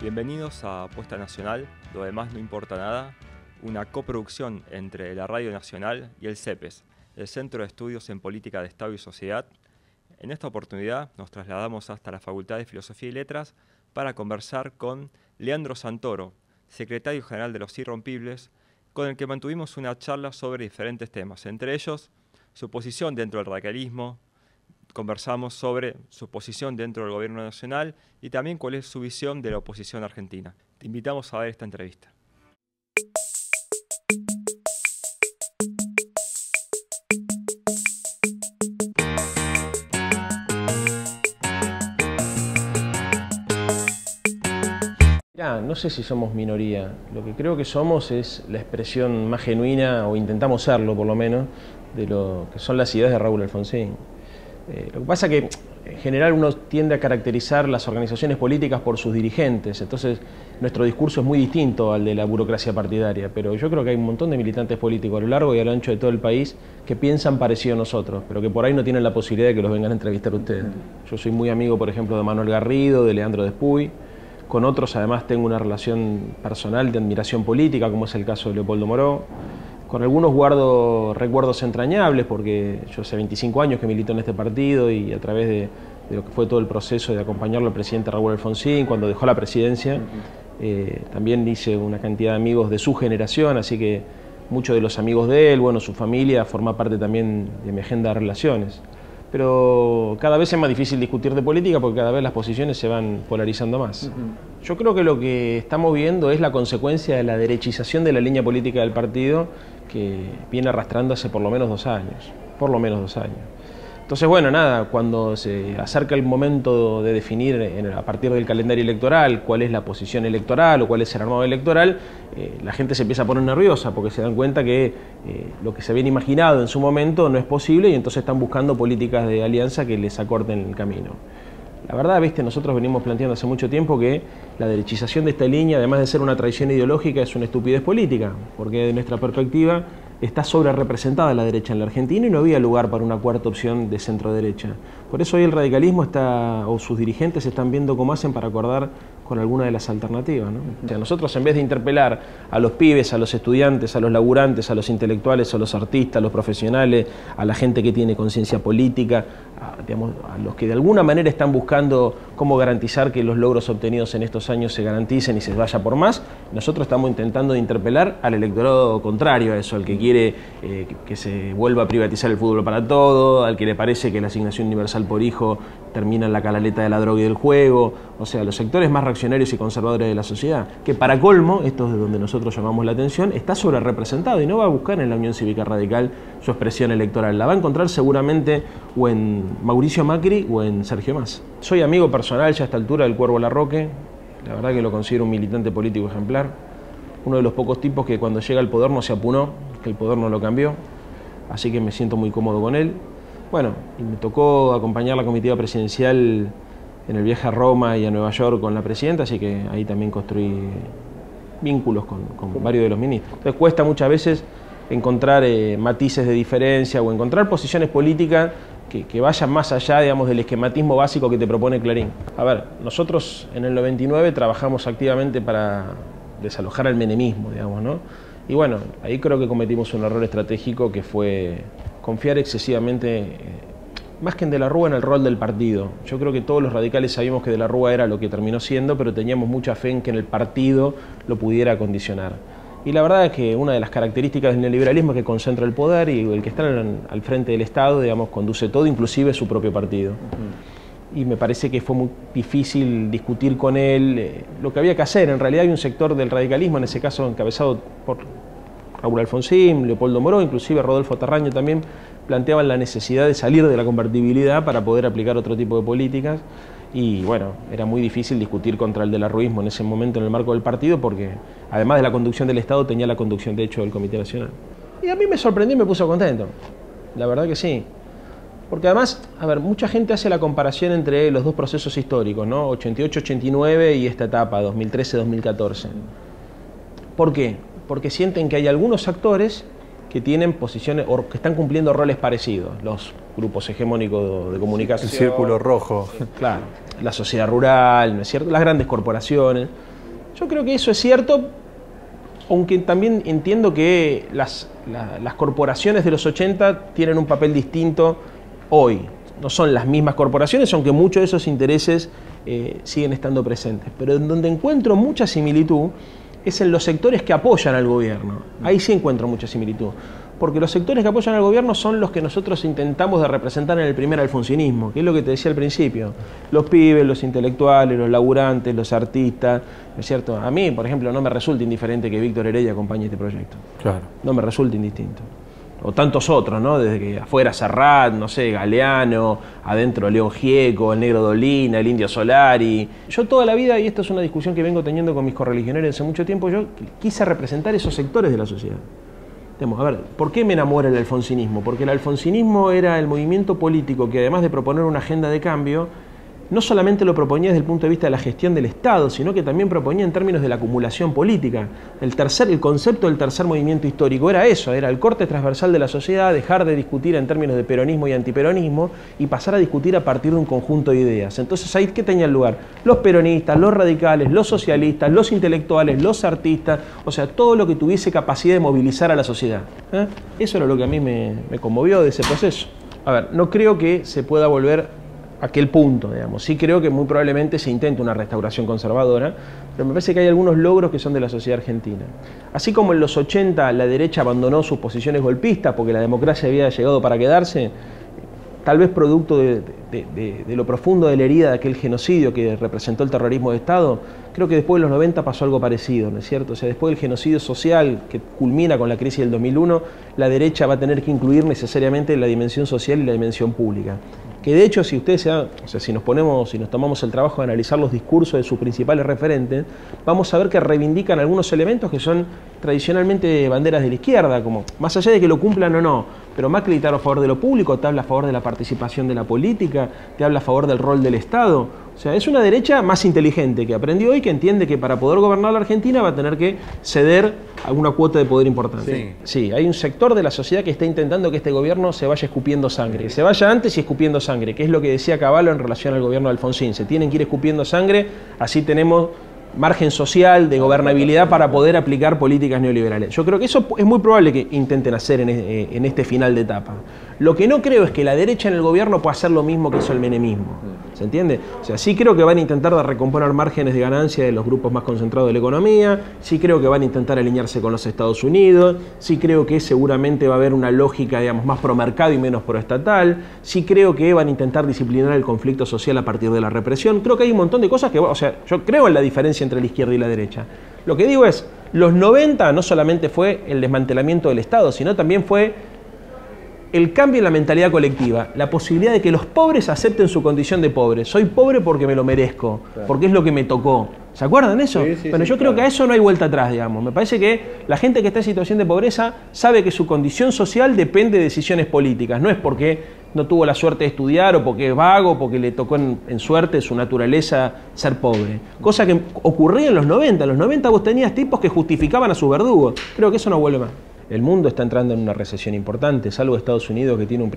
Bienvenidos a Apuesta Nacional, lo demás no importa nada, una coproducción entre la Radio Nacional y el CEPES, el Centro de Estudios en Política de Estado y Sociedad. En esta oportunidad nos trasladamos hasta la Facultad de Filosofía y Letras para conversar con Leandro Santoro, secretario general de Los Irrompibles, con el que mantuvimos una charla sobre diferentes temas, entre ellos su posición dentro del radicalismo. Conversamos sobre su posición dentro del gobierno nacional y también cuál es su visión de la oposición argentina. Te invitamos a ver esta entrevista. No sé si somos minoría. Lo que creo que somos es la expresión más genuina, o intentamos serlo por lo menos, de lo que son las ideas de Raúl Alfonsín. Lo que pasa es que en general uno tiende a caracterizar las organizaciones políticas por sus dirigentes, entonces nuestro discurso es muy distinto al de la burocracia partidaria, pero yo creo que hay un montón de militantes políticos a lo largo y a lo ancho de todo el país que piensan parecido a nosotros, pero que por ahí no tienen la posibilidad de que los vengan a entrevistar ustedes. Yo soy muy amigo, por ejemplo, de Manuel Garrido, de Leandro Despuy, con otros además tengo una relación personal de admiración política, como es el caso de Leopoldo Moró. Con algunos guardo recuerdos entrañables, porque yo hace 25 años que milito en este partido y a través de lo que fue todo el proceso de acompañarlo al presidente Raúl Alfonsín cuando dejó la presidencia, también hice una cantidad de amigos de su generación, así que muchos de los amigos de él, bueno, su familia, forma parte también de mi agenda de relaciones. Pero cada vez es más difícil discutir de política porque cada vez las posiciones se van polarizando más. Yo creo que lo que estamos viendo es la consecuencia de la derechización de la línea política del partido que viene arrastrando hace por lo menos 2 años. Por lo menos 2 años. Entonces, bueno, nada, cuando se acerca el momento de definir a partir del calendario electoral cuál es la posición electoral o cuál es el armado electoral, la gente se empieza a poner nerviosa porque se dan cuenta que lo que se habían imaginado en su momento no es posible y entonces están buscando políticas de alianza que les acorten el camino. La verdad, viste, nosotros venimos planteando hace mucho tiempo que la derechización de esta línea, además de ser una traición ideológica, es una estupidez política, porque de nuestra perspectiva está sobre representada la derecha en la Argentina y no había lugar para una cuarta opción de centro-derecha. Por eso hoy el radicalismo está, o sus dirigentes están viendo cómo hacen para acordar con alguna de las alternativas, ¿no? O sea, nosotros en vez de interpelar a los pibes, a los estudiantes, a los laburantes, a los intelectuales, a los artistas, a los profesionales, a la gente que tiene conciencia política, a los que de alguna manera están buscando cómo garantizar que los logros obtenidos en estos años se garanticen y se vaya por más, nosotros estamos intentando interpelar al electorado contrario a eso, al que quiere que se vuelva a privatizar el fútbol para todo, al que le parece que la asignación universal por hijo termina en la canaleta de la droga y del juego, o sea, los sectores más reaccionarios y conservadores de la sociedad, que para colmo, esto es de donde nosotros llamamos la atención, está sobre representado y no va a buscar en la Unión Cívica Radical su expresión electoral, la va a encontrar seguramente o en Mauricio Macri o en Sergio Massa. Soy amigo personal ya a esta altura del Cuervo Larroque, la verdad que lo considero un militante político ejemplar, uno de los pocos tipos que cuando llega al poder no se apunó, que el poder no lo cambió, así que me siento muy cómodo con él. Bueno, y me tocó acompañar la comitiva presidencial en el viaje a Roma y a Nueva York con la presidenta, así que ahí también construí vínculos con varios de los ministros. Entonces cuesta muchas veces encontrar matices de diferencia o encontrar posiciones políticas que vayan más allá, digamos, del esquematismo básico que te propone Clarín. A ver, nosotros en el 99 trabajamos activamente para desalojar al menemismo, digamos, ¿no? Y bueno, ahí creo que cometimos un error estratégico que fue confiar excesivamente, más que en De la Rúa, en el rol del partido. Yo creo que todos los radicales sabíamos que De la Rúa era lo que terminó siendo, pero teníamos mucha fe en que en el partido lo pudiera condicionar. Y la verdad es que una de las características del neoliberalismo es que concentra el poder y el que está al frente del Estado, digamos, conduce todo, inclusive su propio partido. Y me parece que fue muy difícil discutir con él lo que había que hacer. En realidad hay un sector del radicalismo, en ese caso encabezado por Raúl Alfonsín, Leopoldo Moró, inclusive Rodolfo Terraño también, planteaban la necesidad de salir de la convertibilidad para poder aplicar otro tipo de políticas. Y bueno, era muy difícil discutir contra el delarruismo en ese momento en el marco del partido porque además de la conducción del Estado tenía la conducción de hecho del Comité Nacional. Y a mí me sorprendió y me puso contento, la verdad que sí. Porque además, a ver, mucha gente hace la comparación entre los dos procesos históricos, ¿no? 88-89 y esta etapa, 2013-2014. ¿Por qué? Porque sienten que hay algunos actores que tienen posiciones o que están cumpliendo roles parecidos. Los grupos hegemónicos de comunicación. El círculo rojo. Claro, la sociedad rural, ¿no es cierto? Las grandes corporaciones. Yo creo que eso es cierto, aunque también entiendo que las corporaciones de los 80 tienen un papel distinto hoy. No son las mismas corporaciones, aunque muchos de esos intereses siguen estando presentes. Pero en donde encuentro mucha similitud es en los sectores que apoyan al gobierno. Ahí sí encuentro mucha similitud. Porque los sectores que apoyan al gobierno son los que nosotros intentamos de representar en el primer alfonsinismo, que es lo que te decía al principio. Los pibes, los intelectuales, los laburantes, los artistas, ¿no es cierto? A mí, por ejemplo, no me resulta indiferente que Víctor Heredia acompañe este proyecto. Claro. No me resulta indistinto. O tantos otros, ¿no? Desde que afuera Serrat, no sé, Galeano, adentro León Gieco, el Negro Dolina, el Indio Solari. Yo toda la vida, y esta es una discusión que vengo teniendo con mis correligionarios hace mucho tiempo, yo quise representar esos sectores de la sociedad. A ver, ¿por qué me enamora el alfonsinismo? Porque el alfonsinismo era el movimiento político que, además de proponer una agenda de cambio, no solamente lo proponía desde el punto de vista de la gestión del Estado, sino que también proponía en términos de la acumulación política. El concepto del tercer movimiento histórico era eso, era el corte transversal de la sociedad, dejar de discutir en términos de peronismo y antiperonismo y pasar a discutir a partir de un conjunto de ideas. Entonces ahí, ¿qué tenía lugar? Los peronistas, los radicales, los socialistas, los intelectuales, los artistas, o sea, todo lo que tuviese capacidad de movilizar a la sociedad. Eso era lo que a mí me conmovió de ese proceso. A ver, no creo que se pueda volver aquel punto, digamos. Sí creo que muy probablemente se intente una restauración conservadora, pero me parece que hay algunos logros que son de la sociedad argentina. Así como en los 80 la derecha abandonó sus posiciones golpistas porque la democracia había llegado para quedarse, tal vez producto de lo profundo de la herida de aquel genocidio que representó el terrorismo de Estado, creo que después de los 90 pasó algo parecido, ¿no es cierto? O sea, después del genocidio social que culmina con la crisis del 2001, la derecha va a tener que incluir necesariamente la dimensión social y la dimensión pública. Que de hecho, si ustedes si nos tomamos el trabajo de analizar los discursos de sus principales referentes, vamos a ver que reivindican algunos elementos que son tradicionalmente banderas de la izquierda, como más allá de que lo cumplan o no, pero Macri te habla a favor de lo público, te habla a favor de la participación de la política, te habla a favor del rol del Estado. O sea, es una derecha más inteligente, que aprendió y que entiende que para poder gobernar la Argentina va a tener que ceder alguna cuota de poder importante. Sí, hay un sector de la sociedad que está intentando que este gobierno se vaya escupiendo sangre, que se vaya antes y escupiendo sangre, que es lo que decía Cavallo en relación al gobierno de Alfonsín. Se tienen que ir escupiendo sangre, así tenemos margen social, de gobernabilidad para poder aplicar políticas neoliberales. Yo creo que eso es muy probable que intenten hacer en este final de etapa. Lo que no creo es que la derecha en el gobierno pueda hacer lo mismo que hizo el menemismo. ¿Se entiende? O sea, sí creo que van a intentar recomponer márgenes de ganancia de los grupos más concentrados de la economía, sí creo que van a intentar alinearse con los Estados Unidos, sí creo que seguramente va a haber una lógica, digamos, más pro mercado y menos pro estatal, sí creo que van a intentar disciplinar el conflicto social a partir de la represión. Creo que hay un montón de cosas que, o sea, yo creo en la diferencia entre la izquierda y la derecha. Lo que digo es, los 90 no solamente fue el desmantelamiento del Estado, sino también fue el cambio en la mentalidad colectiva, la posibilidad de que los pobres acepten su condición de pobres. Soy pobre porque me lo merezco, porque es lo que me tocó. ¿Se acuerdan de eso? Bueno, yo creo que a eso no hay vuelta atrás, digamos. Me parece que la gente que está en situación de pobreza sabe que su condición social depende de decisiones políticas. No es porque no tuvo la suerte de estudiar o porque es vago, porque le tocó en suerte su naturaleza ser pobre. Cosa que ocurría en los 90. En los 90 vos tenías tipos que justificaban a sus verdugos. Creo que eso no vuelve más. El mundo está entrando en una recesión importante, salvo Estados Unidos, que tiene un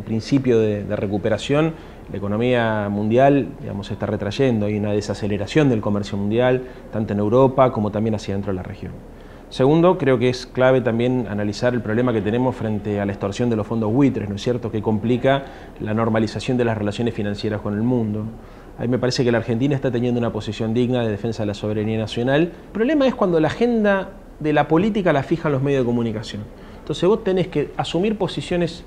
principio de recuperación. La economía mundial, digamos, se está retrayendo. Hay una desaceleración del comercio mundial, tanto en Europa como también hacia dentro de la región. Segundo, creo que es clave también analizar el problema que tenemos frente a la extorsión de los fondos buitres, ¿no es cierto?, que complica la normalización de las relaciones financieras con el mundo. A mí me parece que la Argentina está teniendo una posición digna de defensa de la soberanía nacional. El problema es cuando la agenda de la política la fijan los medios de comunicación. Entonces vos tenés que asumir posiciones,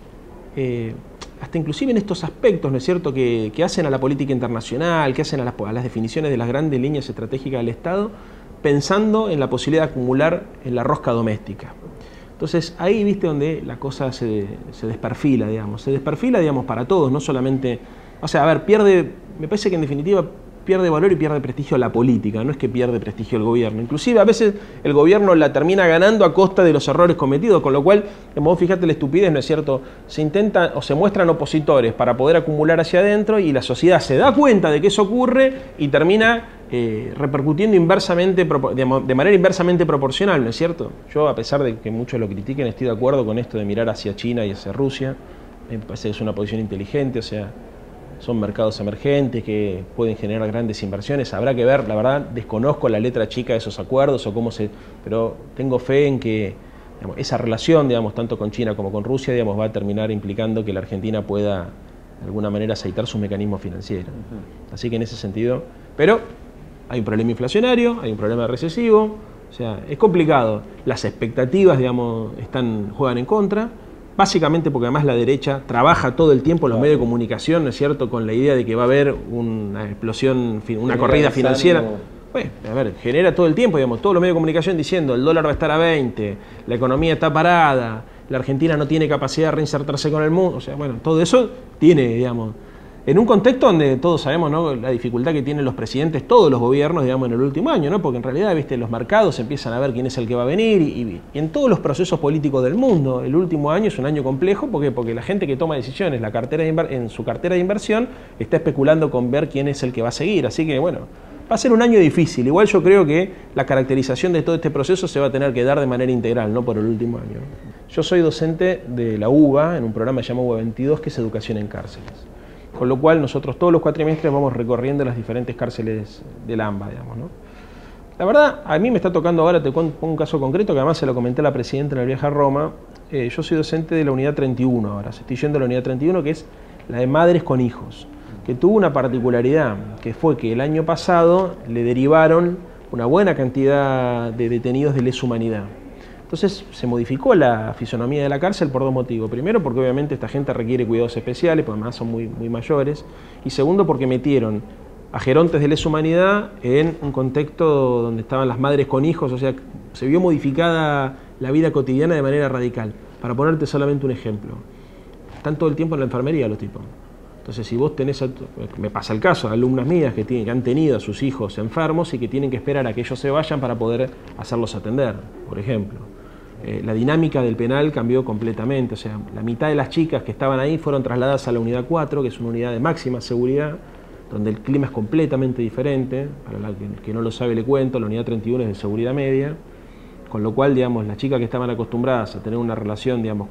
hasta inclusive en estos aspectos, ¿no es cierto?, que hacen a la política internacional, que hacen a las definiciones de las grandes líneas estratégicas del Estado, pensando en la posibilidad de acumular en la rosca doméstica. Entonces ahí, viste, donde la cosa se desperfila, digamos. Se desperfila, digamos, para todos, no solamente... O sea, a ver, me parece que en definitiva pierde valor y pierde prestigio la política, no es que pierde prestigio el gobierno. Inclusive a veces el gobierno la termina ganando a costa de los errores cometidos, con lo cual, vos fíjate la estupidez, ¿no es cierto? Se intentan o se muestran opositores para poder acumular hacia adentro y la sociedad se da cuenta de que eso ocurre y termina repercutiendo inversamente, de manera inversamente proporcional, ¿no es cierto? Yo, a pesar de que muchos lo critiquen, estoy de acuerdo con esto de mirar hacia China y hacia Rusia. Me parece que es una posición inteligente, o sea, son mercados emergentes que pueden generar grandes inversiones. Habrá que ver, la verdad, desconozco la letra chica de esos acuerdos o cómo pero tengo fe en que, digamos, esa relación, digamos, tanto con China como con Rusia, digamos, va a terminar implicando que la Argentina pueda de alguna manera aceitar sus mecanismos financieros. Así que en ese sentido, pero hay un problema inflacionario, hay un problema recesivo, o sea, es complicado. Las expectativas, digamos, juegan en contra. Básicamente porque además la derecha trabaja todo el tiempo en los medios de comunicación, ¿no es cierto?, con la idea de que va a haber una explosión, una corrida financiera. Bueno, a ver, genera todo el tiempo, digamos, todos los medios de comunicación diciendo el dólar va a estar a 20, la economía está parada, la Argentina no tiene capacidad de reinsertarse con el mundo. O sea, bueno, todo eso tiene, digamos, en un contexto donde todos sabemos, ¿no?, la dificultad que tienen los presidentes, todos los gobiernos, digamos, en el último año, ¿no? Porque en realidad, viste, los mercados empiezan a ver quién es el que va a venir y en todos los procesos políticos del mundo, el último año es un año complejo porque la gente que toma decisiones en su cartera de inversión está especulando con ver quién es el que va a seguir. Así que, bueno, va a ser un año difícil. Igual yo creo que la caracterización de todo este proceso se va a tener que dar de manera integral, no por el último año. Yo soy docente de la UBA en un programa llamado UBA 22, que es Educación en Cárceles. Con lo cual nosotros todos los cuatrimestres vamos recorriendo las diferentes cárceles del AMBA, digamos, ¿no? La verdad, a mí me está tocando ahora, te pongo un caso concreto que además se lo comenté a la presidenta en el viaje a Roma. Yo soy docente de la unidad 31 ahora, estoy yendo a la unidad 31, que es la de madres con hijos, que tuvo una particularidad, que fue que el año pasado le derivaron una buena cantidad de detenidos de lesa humanidad. Entonces se modificó la fisonomía de la cárcel por dos motivos. Primero, porque obviamente esta gente requiere cuidados especiales, porque además son muy mayores. Y segundo, porque metieron a gerontes de lesa humanidad en un contexto donde estaban las madres con hijos. O sea, se vio modificada la vida cotidiana de manera radical. Para ponerte solamente un ejemplo. Están todo el tiempo en la enfermería los tipos. Entonces, si vos tenés, me pasa el caso, alumnas mías que han tenido a sus hijos enfermos y que tienen que esperar a que ellos se vayan para poder hacerlos atender, por ejemplo. La dinámica del penal cambió completamente, o sea, la mitad de las chicas que estaban ahí fueron trasladadas a la unidad 4, que es una unidad de máxima seguridad, donde el clima es completamente diferente. Para la que no lo sabe le cuento, la unidad 31 es de seguridad media, con lo cual, digamos, las chicas que estaban acostumbradas a tener una relación, digamos,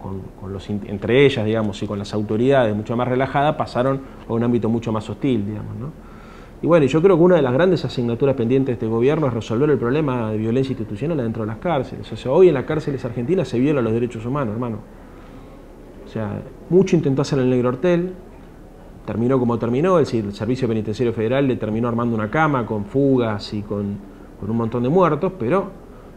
entre ellas, digamos, y con las autoridades mucho más relajada, pasaron a un ámbito mucho más hostil, digamos, ¿no? Y bueno, yo creo que una de las grandes asignaturas pendientes de este gobierno es resolver el problema de violencia institucional dentro de las cárceles. O sea, hoy en las cárceles argentinas se violan los derechos humanos, hermano. O sea, mucho intentó hacer el Negro Hortel, terminó como terminó, el Servicio Penitenciario Federal le terminó armando una cama con fugas y con un montón de muertos, pero,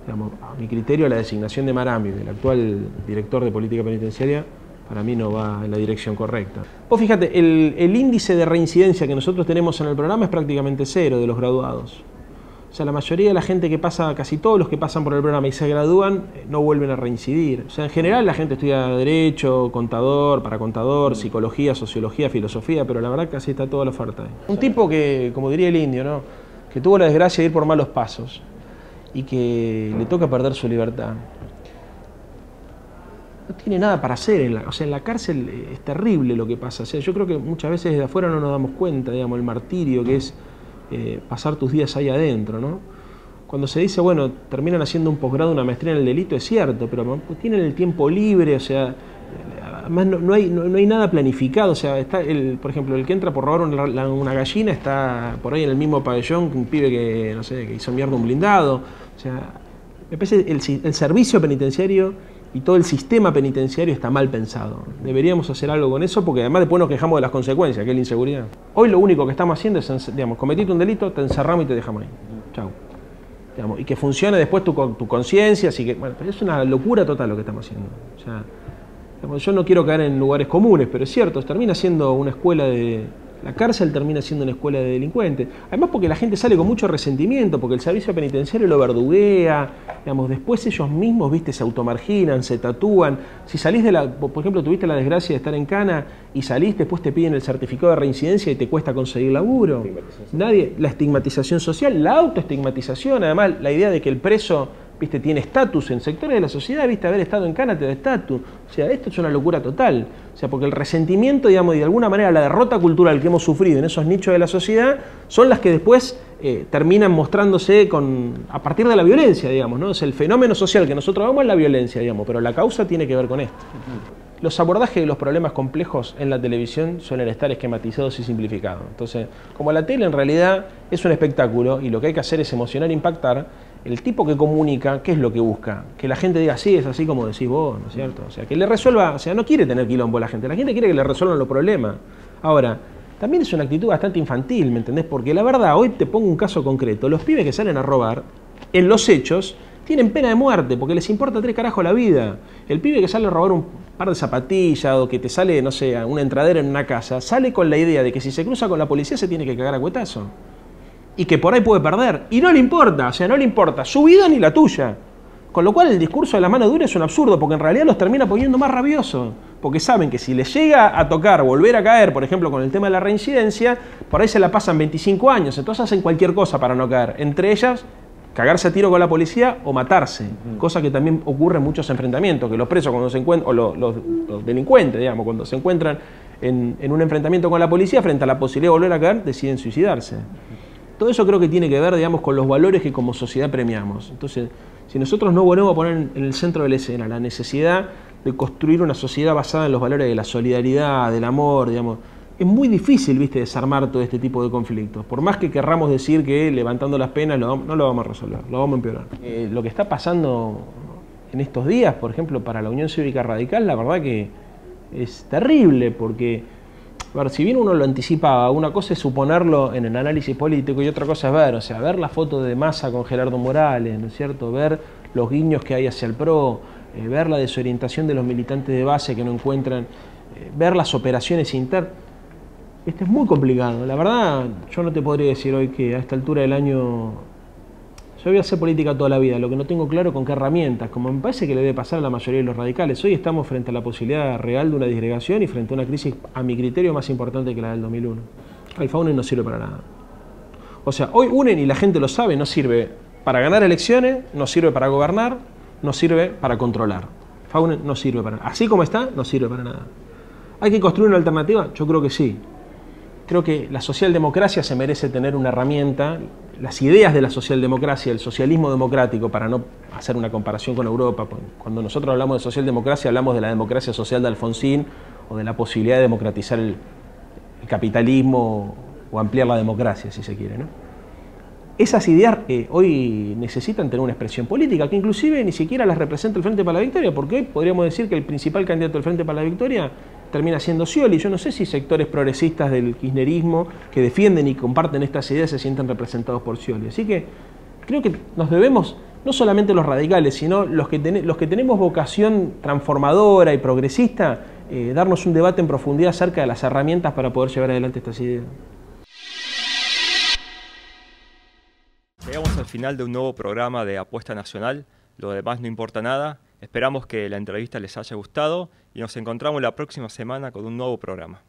digamos, a mi criterio la designación de Marambio, el actual director de política penitenciaria, para mí no va en la dirección correcta. Vos fíjate, el índice de reincidencia que nosotros tenemos en el programa es prácticamente cero de los graduados. O sea, la mayoría de la gente que pasa, casi todos los que pasan por el programa y se gradúan, no vuelven a reincidir. O sea, en general la gente estudia Derecho, Contador, para Contador, Psicología, Sociología, Filosofía, pero la verdad casi está toda la oferta ahí. Un tipo que, como diría el indio, ¿no?, que tuvo la desgracia de ir por malos pasos y que le toca perder su libertad. No tiene nada para hacer, en la cárcel es terrible lo que pasa. O sea, yo creo que muchas veces desde afuera no nos damos cuenta, digamos, el martirio que es pasar tus días ahí adentro, ¿no? Cuando se dice, bueno, terminan haciendo un posgrado, una maestría en el delito, es cierto, pero pues, tienen el tiempo libre, o sea, además no hay nada planificado. O sea, está por ejemplo, el que entra por robar una gallina está por ahí en el mismo pabellón que un pibe que, no sé, que hizo mierda un blindado. O sea, me parece el servicio penitenciario y todo el sistema penitenciario está mal pensado. Deberíamos hacer algo con eso porque además después nos quejamos de las consecuencias, que es la inseguridad. Hoy lo único que estamos haciendo es, digamos, cometiste un delito, te encerramos y te dejamos ahí. Chau. Digamos, y que funcione después tu conciencia, así que, bueno, pero es una locura total lo que estamos haciendo. O sea, digamos, yo no quiero caer en lugares comunes, pero es cierto, termina siendo una escuela la cárcel termina siendo una escuela de delincuentes. Además porque la gente sale con mucho resentimiento, porque el servicio penitenciario lo verduguea, digamos, después ellos mismos, viste, se automarginan, se tatúan. Si salís por ejemplo, tuviste la desgracia de estar en cana y salís, después te piden el certificado de reincidencia y te cuesta conseguir laburo. La estigmatización social, la autoestigmatización, además la idea de que el preso, viste, tiene estatus en sectores de la sociedad, viste, haber estado en cana te da estatus. O sea, esto es una locura total. O sea, porque el resentimiento, digamos, y de alguna manera la derrota cultural que hemos sufrido en esos nichos de la sociedad son las que después terminan mostrándose a partir de la violencia, digamos, ¿no? O sea, el fenómeno social que nosotros vemos es la violencia, digamos, pero la causa tiene que ver con esto. los abordajes de los problemas complejos en la televisión suelen estar esquematizados y simplificados. Entonces, como la tele en realidad es un espectáculo y lo que hay que hacer es emocionar e impactar, el tipo que comunica, ¿qué es lo que busca? Que la gente diga, sí, es así como decís vos, ¿no es cierto? O sea, que le resuelva, o sea, no quiere tener quilombo la gente quiere que le resuelvan los problemas. Ahora, también es una actitud bastante infantil, ¿me entendés? Porque la verdad, hoy te pongo un caso concreto, los pibes que salen a robar, en los hechos, tienen pena de muerte, porque les importa 3 carajos la vida. El pibe que sale a robar un par de zapatillas o que te sale, no sé, una entradera en una casa, sale con la idea de que si se cruza con la policía se tiene que cagar a cuetazo. Y que por ahí puede perder. Y no le importa, o sea, no le importa su vida ni la tuya. Con lo cual el discurso de la mano dura es un absurdo, porque en realidad los termina poniendo más rabiosos. Porque saben que si les llega a tocar volver a caer, por ejemplo, con el tema de la reincidencia, por ahí se la pasan 25 años, entonces hacen cualquier cosa para no caer. Entre ellas, cagarse a tiro con la policía o matarse, cosa que también ocurre en muchos enfrentamientos, que los presos cuando se encuentran, o los delincuentes, digamos, cuando se encuentran en un enfrentamiento con la policía, frente a la posibilidad de volver a caer, deciden suicidarse. Todo eso creo que tiene que ver, digamos, con los valores que como sociedad premiamos. Entonces, si nosotros no volvemos a poner en el centro de la escena la necesidad de construir una sociedad basada en los valores de la solidaridad, del amor, digamos, es muy difícil, ¿viste?, desarmar todo este tipo de conflictos. Por más que querramos decir que levantando las penas no lo vamos a resolver, lo vamos a empeorar. Lo que está pasando en estos días, por ejemplo, para la Unión Cívica Radical, la verdad que es terrible, porque, a ver, si bien uno lo anticipaba, una cosa es suponerlo en el análisis político y otra cosa es ver, o sea, ver la foto de Massa con Gerardo Morales, ¿no es cierto?, ver los guiños que hay hacia el PRO, ver la desorientación de los militantes de base que no encuentran, ver las operaciones internas. Esto es muy complicado. La verdad, yo no te podría decir hoy que a esta altura del año yo voy a hacer política toda la vida, lo que no tengo claro con qué herramientas, como me parece que le debe pasar a la mayoría de los radicales. Hoy estamos frente a la posibilidad real de una disgregación y frente a una crisis, a mi criterio, más importante que la del 2001. El FAUNEN no sirve para nada. O sea, hoy UNEN, y la gente lo sabe, no sirve para ganar elecciones, no sirve para gobernar, no sirve para controlar. FAUNEN no sirve para nada. Así como está, no sirve para nada. ¿Hay que construir una alternativa? Yo creo que sí. Creo que la socialdemocracia se merece tener una herramienta, las ideas de la socialdemocracia, el socialismo democrático, para no hacer una comparación con Europa. Cuando nosotros hablamos de socialdemocracia, hablamos de la democracia social de Alfonsín o de la posibilidad de democratizar el capitalismo o ampliar la democracia, si se quiere, ¿no? Esas ideas hoy necesitan tener una expresión política, que inclusive ni siquiera las representa el Frente para la Victoria, porque hoy podríamos decir que el principal candidato del Frente para la Victoria termina siendo Scioli. Yo no sé si sectores progresistas del kirchnerismo que defienden y comparten estas ideas se sienten representados por Scioli. Así que creo que nos debemos, no solamente los radicales, sino los que tenemos vocación transformadora y progresista, darnos un debate en profundidad acerca de las herramientas para poder llevar adelante estas ideas. Llegamos al final de un nuevo programa de Apuesta Nacional, Lo demás no importa nada. Esperamos que la entrevista les haya gustado y nos encontramos la próxima semana con un nuevo programa.